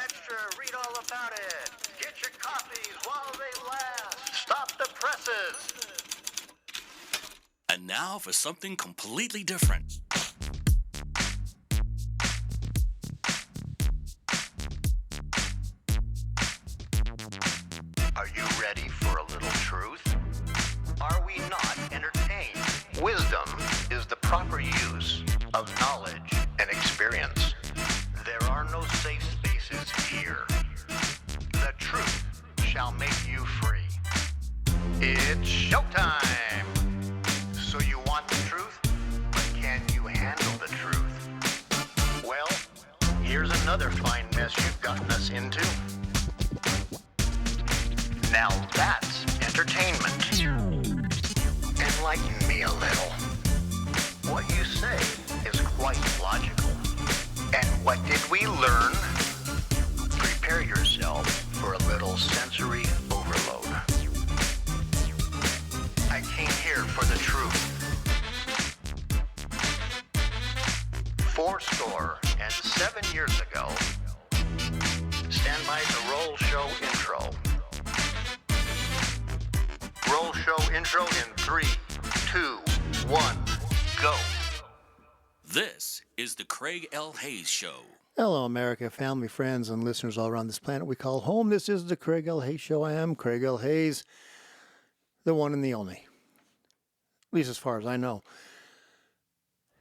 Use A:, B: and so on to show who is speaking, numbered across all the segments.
A: extra, read all about it. Get your copies while they last. Stop the presses.
B: And now for something completely different.
A: Are you ready for a little truth? Are we not entertained? Wisdom is the proper use of knowledge and experience. There are no safe spaces here. The truth shall make you free. It's showtime! So you want the truth, but can you handle the truth? Well, here's another fine mess you've gotten us into. Now that's entertainment. Enlighten me a little. What you say is quite logical. And what did we learn? Prepare yourself for a little sensory overload. I came here for the truth. 7 years ago. Stand by to roll show intro. Roll show intro in 3, 2, 1, go.
B: This is the Craig L. Hayes Show.
C: Hello, America, family, friends, and listeners all around this planet we call home. This is the Craig L. Hayes Show. I am Craig L. Hayes, the one and the only. At least as far as I know.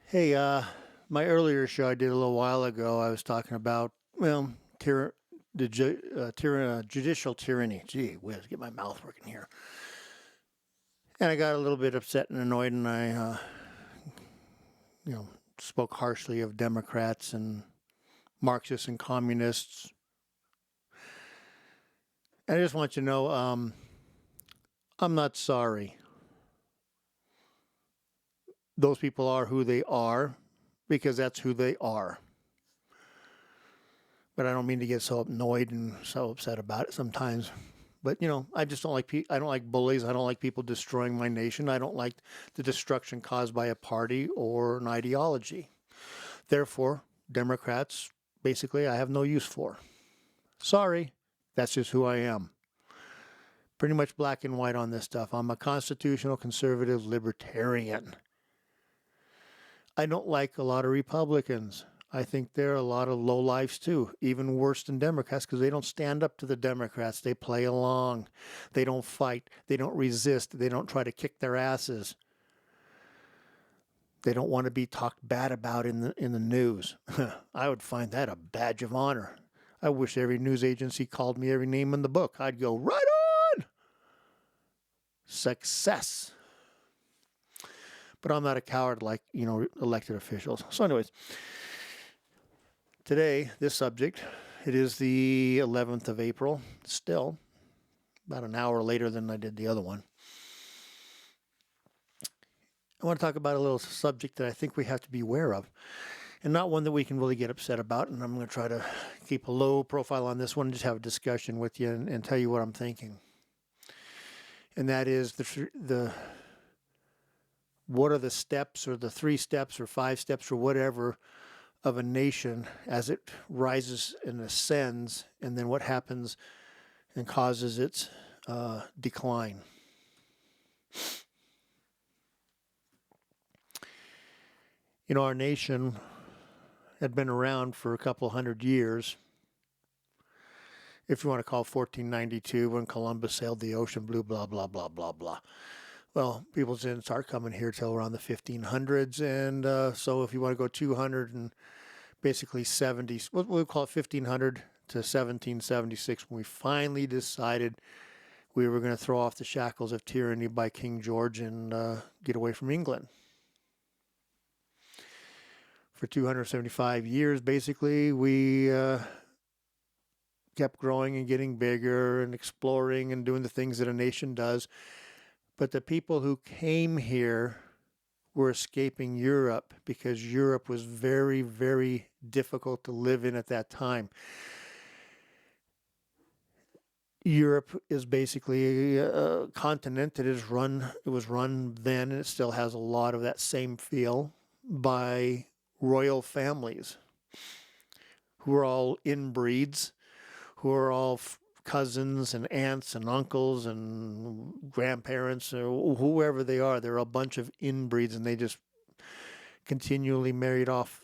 C: Hey, my earlier show I did a little while ago, I was talking about, well, judicial tyranny. Gee whiz, get my mouth working here. And I got a little bit upset and annoyed, and I, spoke harshly of Democrats and Marxists and communists. And I just want you to know, I'm not sorry. Those people are who they are because that's who they are. But I don't mean to get so annoyed and so upset about it sometimes. But, I just don't like I don't like bullies. I don't like people destroying my nation. I don't like the destruction caused by a party or an ideology. Therefore, Democrats, basically, I have no use for. Sorry, that's just who I am. Pretty much black and white on this stuff. I'm a constitutional conservative libertarian. I don't like a lot of Republicans. I think they're a lot of lowlifes too, even worse than Democrats, because they don't stand up to the Democrats. They play along. They don't fight. They don't resist. They don't try to kick their asses. They don't want to be talked bad about in the news. I would find that a badge of honor. I wish every news agency called me every name in the book. I'd go, right on! Success. But I'm not a coward like, elected officials. So anyways, today, this subject, it is the 11th of April, still, about an hour later than I did the other one. I want to talk about a little subject that I think we have to be aware of, and not one that we can really get upset about, and I'm going to try to keep a low profile on this one and just have a discussion with you and tell you what I'm thinking. And that is what are the steps or the 3 steps or 5 steps or whatever of a nation as it rises and ascends, and then what happens and causes its decline. Our nation had been around for a couple hundred years. If you want to call 1492 when Columbus sailed the ocean blue, blah, blah, blah, blah, blah. Well, people didn't start coming here till around the 1500s, and so if you want to go 200 and basically 70, we'll call it 1500 to 1776, when we finally decided we were going to throw off the shackles of tyranny by King George and get away from England. For 275 years, basically, we kept growing and getting bigger and exploring and doing the things that a nation does. But the people who came here were escaping Europe because Europe was very, very difficult to live in at that time. Europe is basically a continent that was run then, and it still has a lot of that same feel, by royal families who are all inbreeds, who are all cousins and aunts and uncles and grandparents or whoever they are. They're a bunch of inbreeds, and they just continually married off,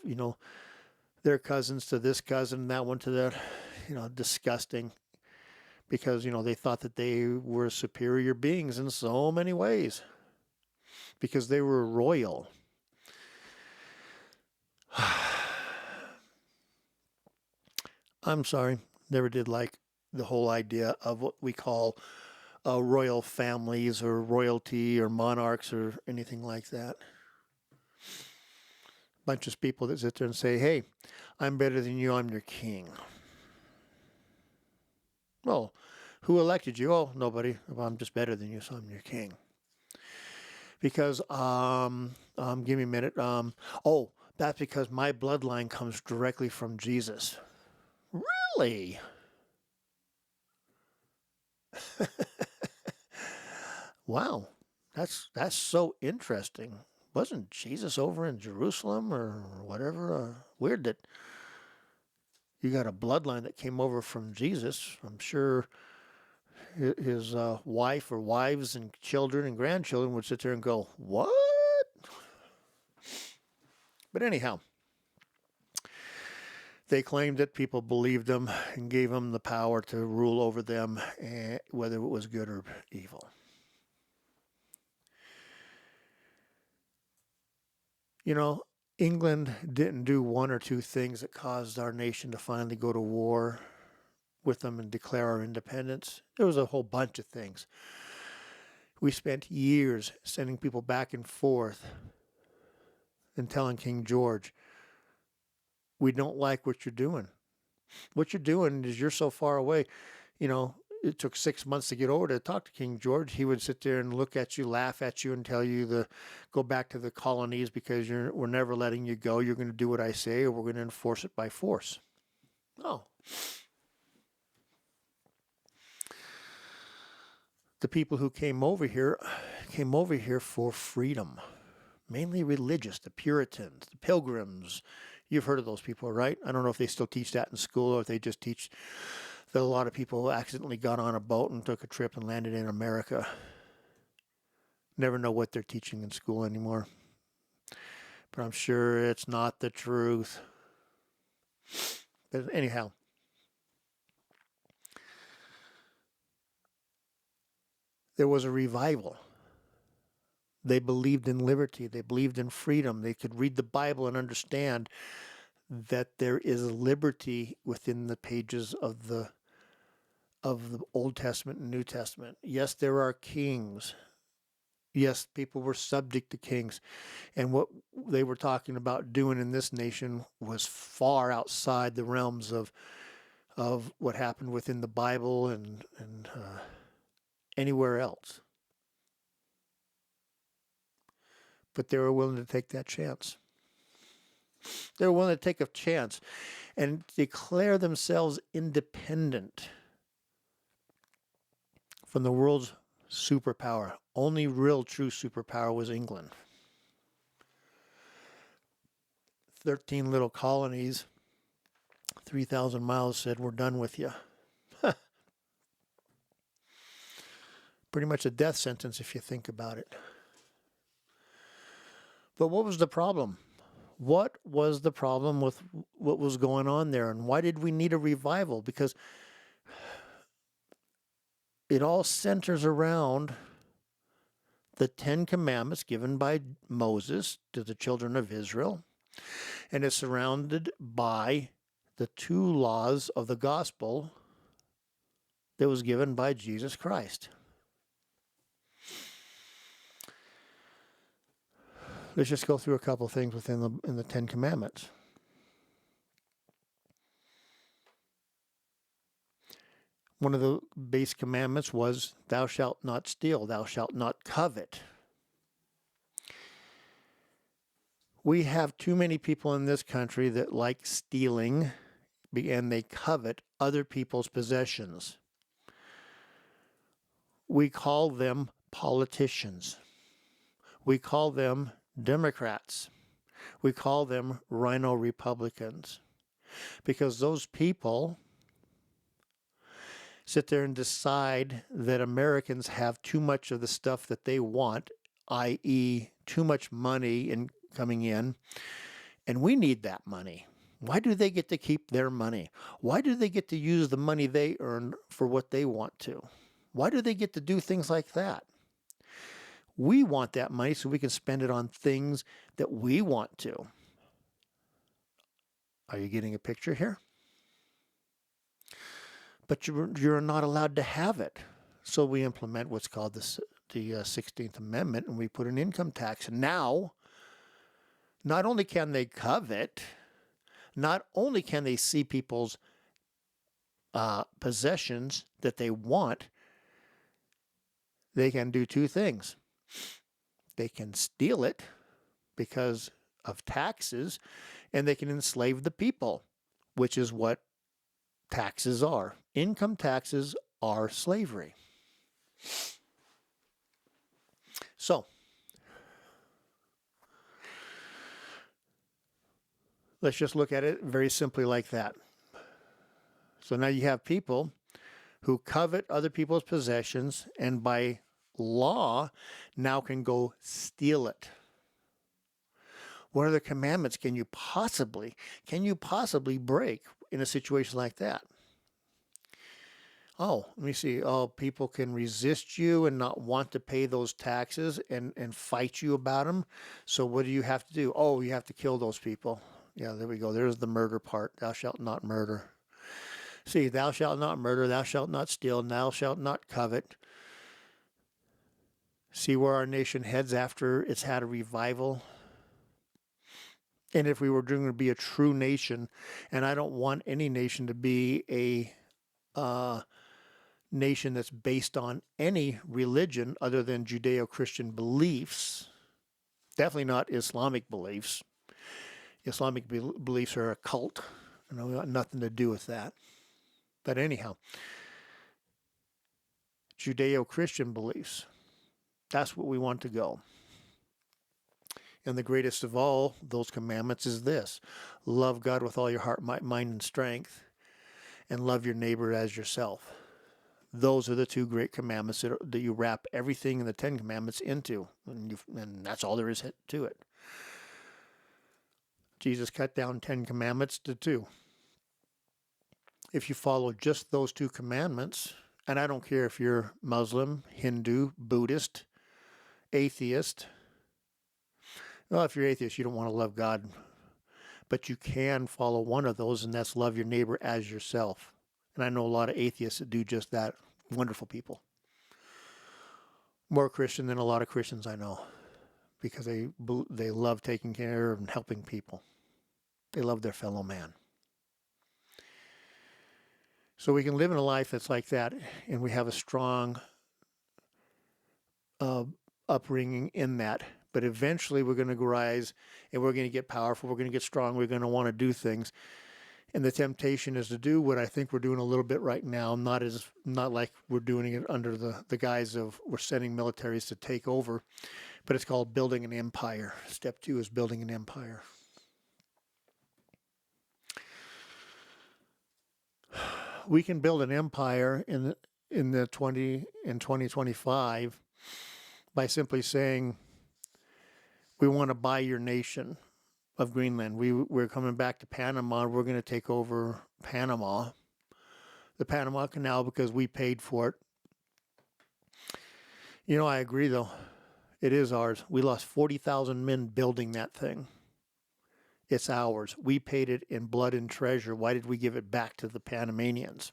C: their cousins to this cousin, that one to that, disgusting. Because, they thought that they were superior beings in so many ways. Because they were royal. I'm sorry, never did like the whole idea of what we call royal families or royalty or monarchs or anything like that. Bunch of people that sit there and say, hey, I'm better than you, I'm your king. Well, who elected you? Oh, nobody. Well, I'm just better than you, so I'm your king. Because, give me a minute. That's because my bloodline comes directly from Jesus. Really? Wow, that's so interesting. Wasn't Jesus over in Jerusalem or whatever? Weird that you got a bloodline that came over from Jesus. I'm sure his wife or wives and children and grandchildren would sit there and go, what? But anyhow, they claimed that people believed them and gave them the power to rule over them, whether it was good or evil. England didn't do one or two things that caused our nation to finally go to war with them and declare our independence. There was a whole bunch of things. We spent years sending people back and forth and telling King George, we don't like what you're doing. What you're doing is you're so far away. It took 6 months to get over to talk to King George. He would sit there and look at you, laugh at you, and tell you to go back to the colonies because we're never letting you go. You're going to do what I say, or we're going to enforce it by force. Oh. The people who came over here for freedom, mainly religious, the Puritans, the Pilgrims. You've heard of those people, right? I don't know if they still teach that in school or if they just teach that a lot of people accidentally got on a boat and took a trip and landed in America. Never know what they're teaching in school anymore. But I'm sure it's not the truth. But anyhow, there was a revival. They believed in liberty. They believed in freedom. They could read the Bible and understand that there is liberty within the pages of the Old Testament and New Testament. Yes, there are kings. Yes, people were subject to kings. And what they were talking about doing in this nation was far outside the realms of what happened within the Bible and anywhere else. But they were willing to take that chance. They were willing to take a chance and declare themselves independent from the world's superpower. Only real true superpower was England. 13 little colonies, 3,000 miles said, we're done with you. Pretty much a death sentence if you think about it. But what was the problem? What was the problem with what was going on there? And why did we need a revival? Because it all centers around the 10 Commandments given by Moses to the children of Israel. And it's surrounded by the 2 laws of the gospel that was given by Jesus Christ. Let's just go through a couple of things within the 10 Commandments. One of the base commandments was, thou shalt not steal, thou shalt not covet. We have too many people in this country that like stealing, and they covet other people's possessions. We call them politicians. We call them Democrats. We call them Rhino Republicans. because those people sit there and decide that Americans have too much of the stuff that they want, i.e., too much money coming in, and we need that money. Why do they get to keep their money? Why do they get to use the money they earn for what they want to? Why do they get to do things like that? We want that money so we can spend it on things that we want to. Are you getting a picture here? But you're not allowed to have it. So we implement what's called the 16th Amendment, and we put an income tax. And now, not only can they covet, not only can they see people's possessions that they want, they can do two things. They can steal it because of taxes, and they can enslave the people, which is what taxes are. Income taxes are slavery. So, let's just look at it very simply like that. So now you have people who covet other people's possessions and by law now can go steal it. What other commandments can you possibly break in a situation like that? Oh, let me see. Oh, people can resist you and not want to pay those taxes and fight you about them. So what do you have to do? Oh, you have to kill those people. Yeah, there we go. There's the murder part. Thou shalt not murder. See, thou shalt not murder, thou shalt not steal, thou shalt not covet. See where our nation heads after it's had a revival? And if we were going to be a true nation, and I don't want any nation to be a nation that's based on any religion other than Judeo-Christian beliefs, definitely not Islamic beliefs. Islamic beliefs are a cult, and we got nothing to do with that. But anyhow, Judeo-Christian beliefs, that's what we want to go. And the greatest of all those commandments is this: love God with all your heart, mind, and strength, and love your neighbor as yourself. Those are the two great commandments that you wrap everything in the Ten Commandments into, and that's all there is to it. Jesus cut down 10 commandments to 2. If you follow just those 2 commandments, and I don't care if you're Muslim, Hindu, Buddhist, atheist. Well, if you're atheist, you don't want to love God, but you can follow one of those, and that's love your neighbor as yourself. And I know a lot of atheists that do just that. Wonderful people. More Christian than a lot of Christians I know, because they love taking care and helping people. They love their fellow man. So we can live in a life that's like that, and we have a strong upbringing in that. But eventually we're going to rise, and we're going to get powerful. We're going to get strong. We're going to want to do things. And the temptation is to do what I think we're doing a little bit right now, not like we're doing it under the guise of we're sending militaries to take over, but it's called building an empire. Step 2 is building an empire. We can build an empire in 2025 by simply saying we want to buy your nation of Greenland. We're coming back to Panama. We're going to take over Panama, the Panama Canal, because we paid for it. You know, I agree, though. It is ours. We lost 40,000 men building that thing. It's ours. We paid it in blood and treasure. Why did we give it back to the Panamanians?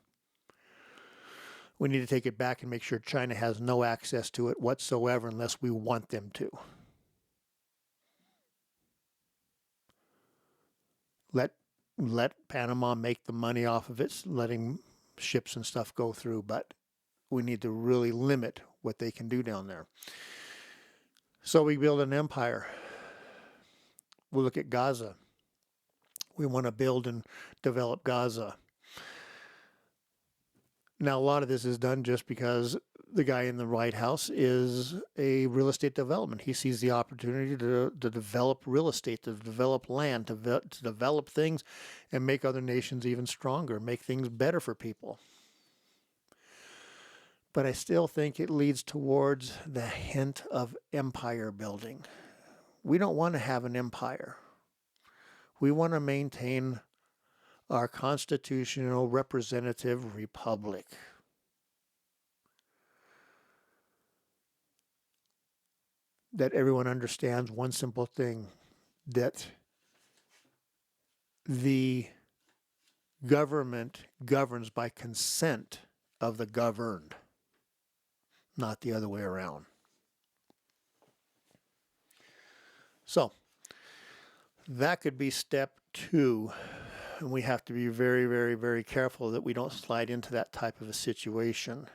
C: We need to take it back and make sure China has no access to it whatsoever unless we want them to. Let Panama make the money off of it, letting ships and stuff go through, but we need to really limit what they can do down there. So we build an empire. We'll look at Gaza. We want to build and develop Gaza. Now, a lot of this is done just because the guy in the White House is a real estate development. He sees the opportunity to develop real estate, to develop land, to develop things and make other nations even stronger, make things better for people. But I still think it leads towards the hint of empire building. We don't want to have an empire. We want to maintain our constitutional representative republic. That everyone understands one simple thing, that the government governs by consent of the governed, not the other way around. So, that could be step 2, and we have to be very, very, very careful that we don't slide into that type of a situation.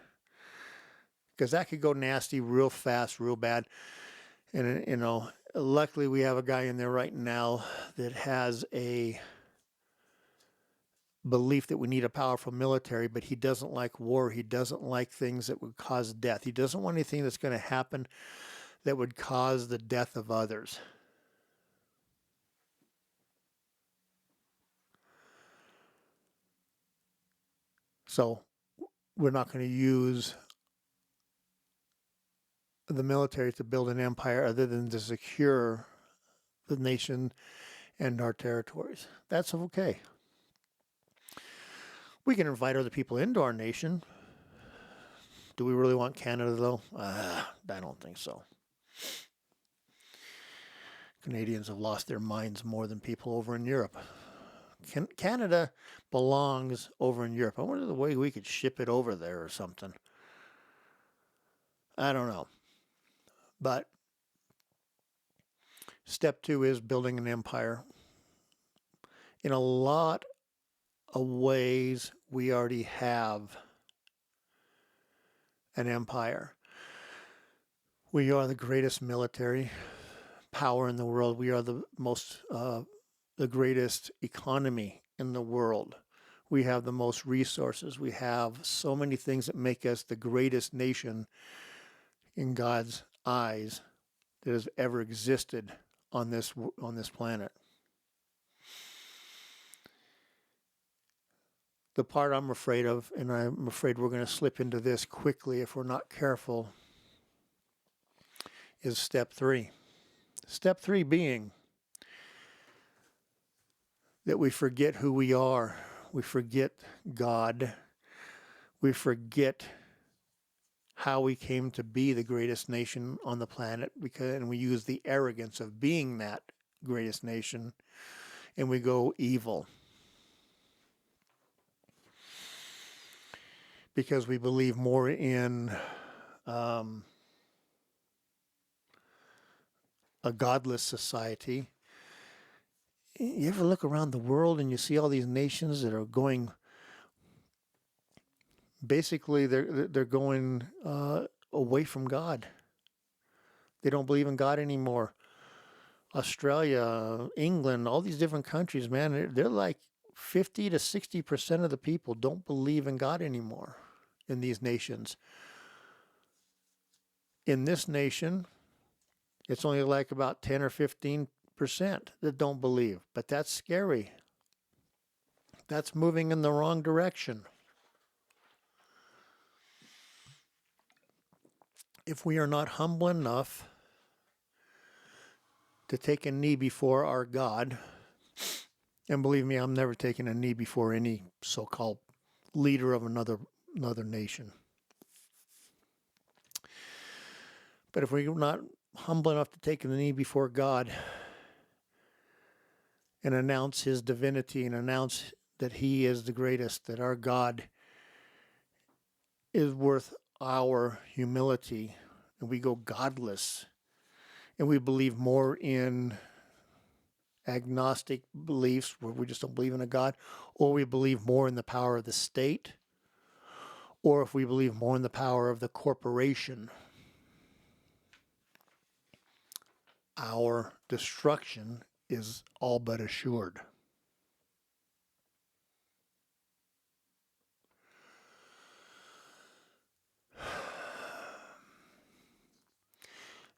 C: Because that could go nasty real fast, real bad. And, you know, luckily we have a guy in there right now that has a belief that we need a powerful military, but he doesn't like war. He doesn't like things that would cause death. He doesn't want anything that's going to happen that would cause the death of others. So we're not going to use the military to build an empire other than to secure the nation and our territories. That's okay. We can invite other people into our nation. Do we really want Canada, though? I don't think so. Canadians have lost their minds more than people over in Europe. Canada belongs over in Europe. I wonder the way we could ship it over there or something. I don't know. But step 2 is building an empire. In a lot of ways, we already have an empire. We are the greatest military power in the world. We are the greatest economy in the world. We have the most resources. We have so many things that make us the greatest nation in God's eyes that has ever existed on this planet. The part I'm afraid of, and I'm afraid we're going to slip into this quickly if we're not careful, is step 3. Step 3 being that we forget who we are. We forget God. We forget how we came to be the greatest nation on the planet, and we use the arrogance of being that greatest nation, and we go evil. Because we believe more in a godless society. You ever look around the world and you see all these nations that are going, basically they're going away from God. They don't believe in God anymore. Australia, England, all these different countries, man, they're like 50 to 60% of the people don't believe in God anymore in these nations. In this nation, it's only like about 10 or 15% that don't believe. But that's scary. That's moving in the wrong direction. If we are not humble enough to take a knee before our God, and believe me, I'm never taking a knee before any so-called leader of another nation. But if we're not humble enough to take the knee before God and announce His divinity and announce that He is the greatest, that our God is worth our humility, and we go godless, and we believe more in agnostic beliefs where we just don't believe in a God, or we believe more in the power of the state, or if we believe more in the power of the corporation, our destruction is all but assured.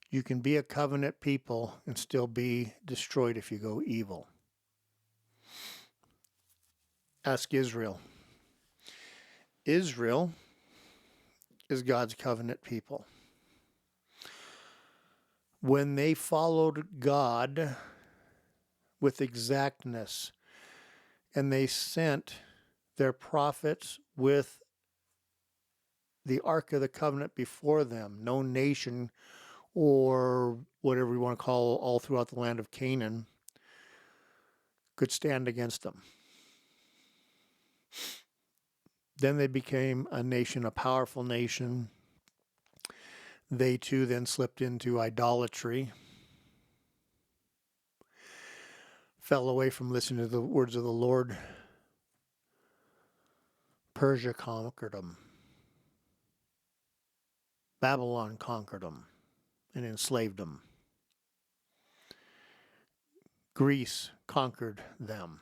C: You can be a covenant people and still be destroyed if you go evil. Ask Israel. Israel is God's covenant people. When they followed God with exactness and they sent their prophets with the Ark of the Covenant before them, no nation or whatever you want to call all throughout the land of Canaan could stand against them. Then they became a nation, a powerful nation. They too then slipped into idolatry, fell away from listening to the words of the Lord. Persia conquered them. Babylon conquered them and enslaved them. Greece conquered them.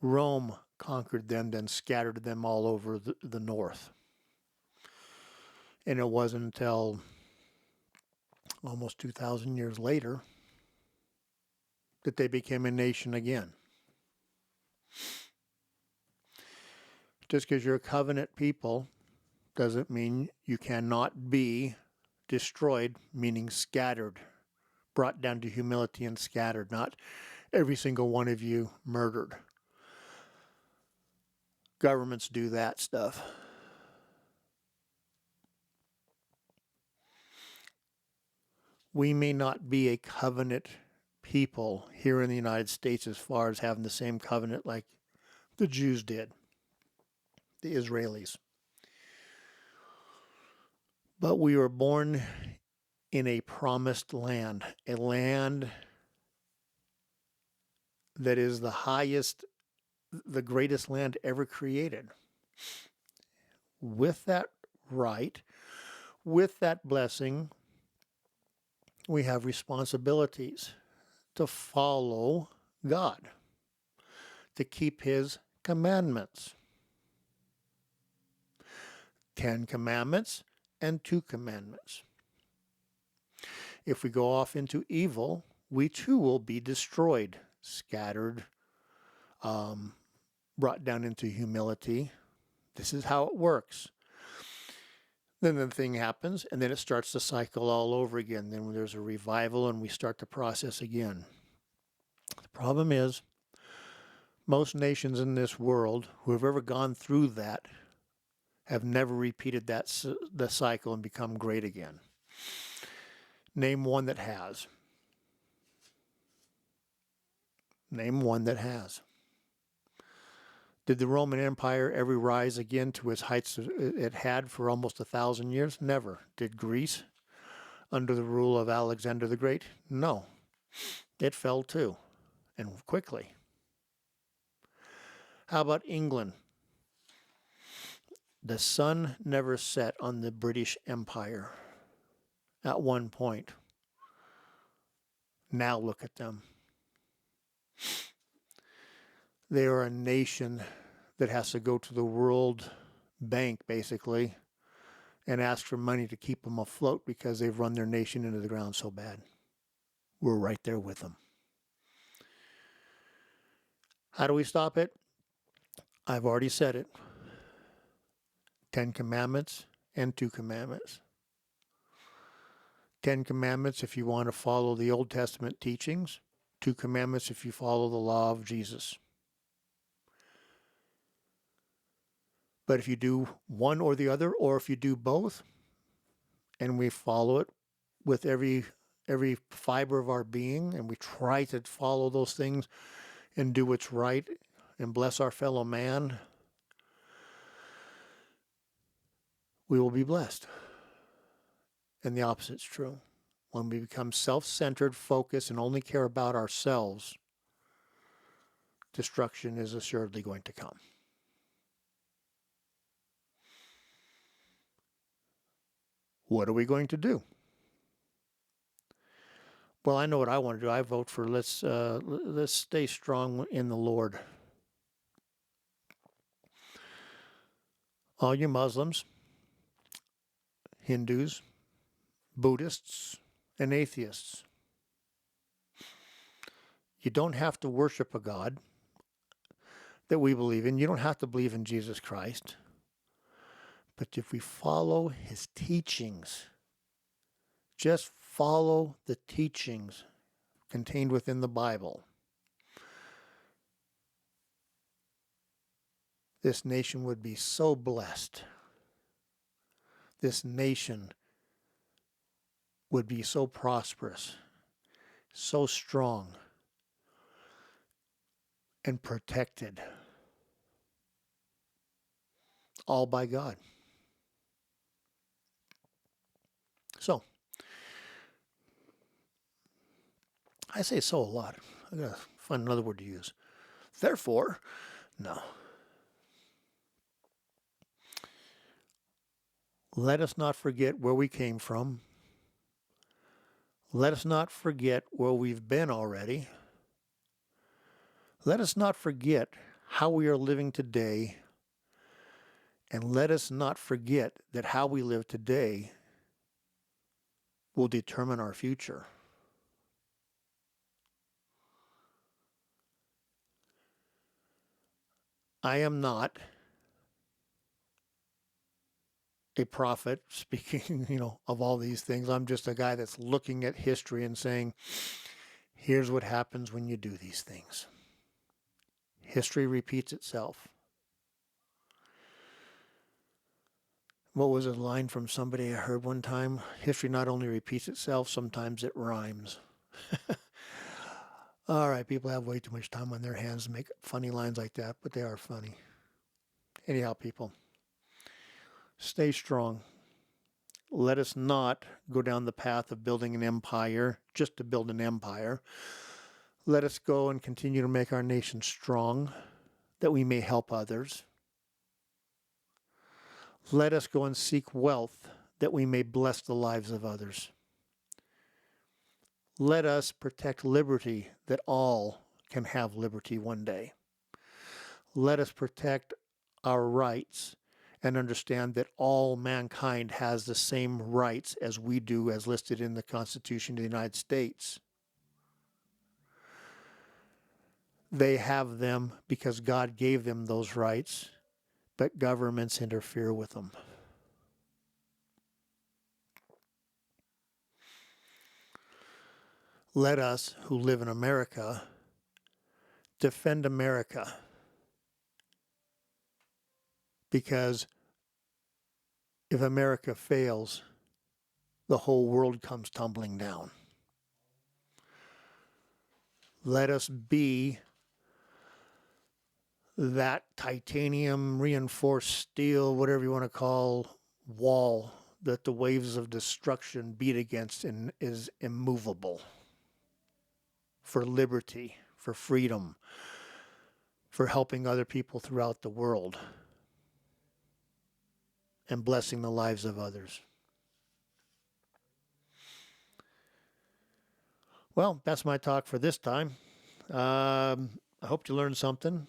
C: Rome conquered them, then scattered them all over the north. And it wasn't until almost 2,000 years later that they became a nation again. Just because you're a covenant people doesn't mean you cannot be destroyed, meaning scattered, brought down to humility and scattered, not every single one of you murdered. Governments do that stuff. We may not be a covenant people here in the United States as far as having the same covenant like the Jews did, the Israelis. But we were born in a promised land, a land that is the highest, the greatest land ever created. With that right, with that blessing, we have responsibilities to follow God, to keep His commandments. 10 commandments and 2 commandments. If we go off into evil, we too will be destroyed, scattered, brought down into humility. This is how it works. Then the thing happens, and then it starts to cycle all over again. Then there's a revival, and we start the process again. The problem is, most nations in this world who have ever gone through that have never repeated the cycle and become great again. Name one that has. Name one that has. Did the Roman Empire ever rise again to its heights it had for almost 1,000 years? Never. Did Greece, under the rule of Alexander the Great? No. It fell too, and quickly. How about England? The sun never set on the British Empire at one point. Now look at them. They are a nation that has to go to the World Bank, basically, and ask for money to keep them afloat because they've run their nation into the ground so bad. We're right there with them. How do we stop it? I've already said it. 10 commandments and 2 commandments. 10 commandments if you want to follow the Old Testament teachings. 2 commandments if you follow the law of Jesus. But if you do one or the other, or if you do both, and we follow it with every fiber of our being, and we try to follow those things and do what's right and bless our fellow man, we will be blessed. And the opposite's true. When we become self-centered, focused, and only care about ourselves, destruction is assuredly going to come. What are we going to do? Well, I know what I want to do. I vote for let's stay strong in the Lord. All you Muslims, Hindus, Buddhists, and atheists. You don't have to worship a God that we believe in. You don't have to believe in Jesus Christ. But if we follow his teachings, just follow the teachings contained within the Bible, this nation would be so blessed. This nation would be so prosperous, so strong, and protected. All by God. So, I say so a lot. I gotta find another word to use. Therefore, no. Let us not forget where we came from. Let us not forget where we've been already. Let us not forget how we are living today. And let us not forget that how we live today will determine our future. I am not a prophet speaking, of all these things. I'm just a guy that's looking at history and saying, here's what happens when you do these things. History repeats itself. What was a line from somebody I heard one time? History not only repeats itself, sometimes it rhymes. All right, people have way too much time on their hands to make funny lines like that, but they are funny. Anyhow, people, stay strong. Let us not go down the path of building an empire just to build an empire. Let us go and continue to make our nation strong, that we may help others. Let us go and seek wealth, that we may bless the lives of others. Let us protect liberty, that all can have liberty one day. Let us protect our rights and understand that all mankind has the same rights as we do, as listed in the Constitution of the United States. They have them because God gave them those rights, but governments interfere with them. Let us, who live in America, defend America, because if America fails, the whole world comes tumbling down. Let us be that titanium reinforced steel, whatever you want to call, wall that the waves of destruction beat against and is immovable. For liberty, for freedom, for helping other people throughout the world, and blessing the lives of others. Well, that's my talk for this time. I hope you learned something.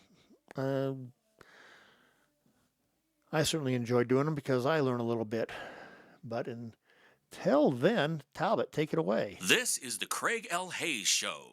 C: I certainly enjoy doing them because I learn a little bit. But until then, Talbot, take it away.
B: This is the Craig L. Hayes Show.